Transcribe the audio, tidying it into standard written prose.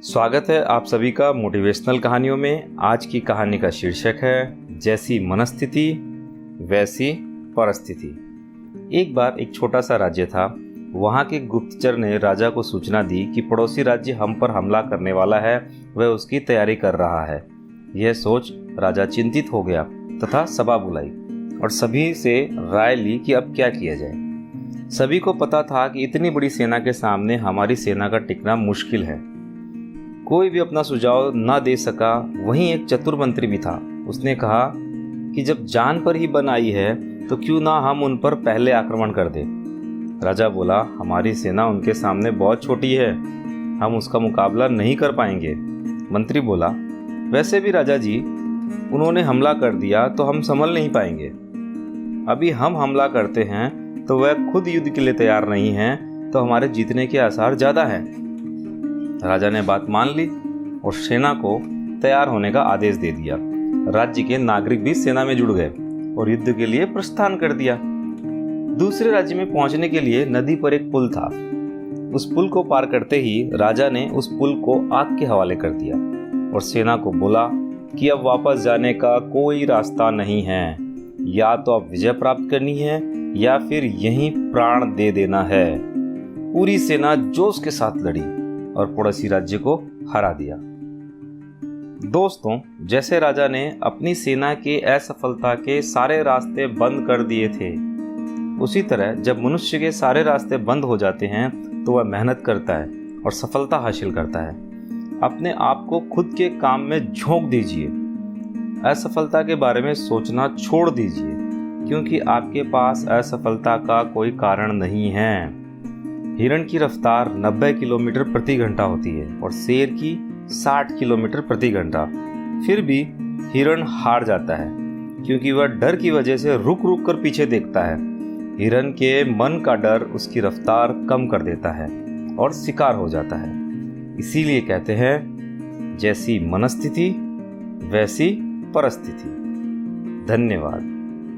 स्वागत है आप सभी का मोटिवेशनल कहानियों में। आज की कहानी का शीर्षक है जैसी मनस्थिति वैसी परिस्थिति। एक बार एक छोटा सा राज्य था। वहाँ के गुप्तचर ने राजा को सूचना दी कि पड़ोसी राज्य हम पर हमला करने वाला है, वह उसकी तैयारी कर रहा है। यह सोच राजा चिंतित हो गया तथा सभा बुलाई और सभी से राय ली कि अब क्या किया जाए। सभी को पता था कि इतनी बड़ी सेना के सामने हमारी सेना का टिकना मुश्किल है। कोई भी अपना सुझाव न दे सका। वहीं एक चतुर मंत्री भी था। उसने कहा कि जब जान पर ही बन आई है तो क्यों ना हम उन पर पहले आक्रमण कर दें। राजा बोला, हमारी सेना उनके सामने बहुत छोटी है, हम उसका मुकाबला नहीं कर पाएंगे। मंत्री बोला, वैसे भी राजा जी, उन्होंने हमला कर दिया तो हम संभल नहीं पाएंगे। अभी हम हमला करते हैं तो वह खुद युद्ध के लिए तैयार नहीं हैं, तो हमारे जीतने के आसार ज़्यादा हैं। राजा ने बात मान ली और सेना को तैयार होने का आदेश दे दिया। राज्य के नागरिक भी सेना में जुड़ गए और युद्ध के लिए प्रस्थान कर दिया। दूसरे राज्य में पहुंचने के लिए नदी पर एक पुल था। उस पुल को पार करते ही राजा ने उस पुल को आग के हवाले कर दिया और सेना को बोला कि अब वापस जाने का कोई रास्ता नहीं है, या तो अब विजय प्राप्त करनी है या फिर यहीं प्राण दे देना है। पूरी सेना जोश के साथ लड़ी और पड़ोसी राज्य को हरा दिया। दोस्तों, जैसे राजा ने अपनी सेना के असफलता के सारे रास्ते बंद कर दिए थे, उसी तरह जब मनुष्य के सारे रास्ते बंद हो जाते हैं तो वह मेहनत करता है और सफलता हासिल करता है। अपने आप को खुद के काम में झोंक दीजिए। असफलता के बारे में सोचना छोड़ दीजिए, क्योंकि आपके पास असफलता का कोई कारण नहीं है। हिरण की रफ्तार 90 किलोमीटर प्रति घंटा होती है और शेर की 60 किलोमीटर प्रति घंटा। फिर भी हिरण हार जाता है, क्योंकि वह डर की वजह से रुक रुक कर पीछे देखता है। हिरण के मन का डर उसकी रफ्तार कम कर देता है और शिकार हो जाता है। इसीलिए कहते हैं, जैसी मनस्थिति वैसी परिस्थिति। धन्यवाद।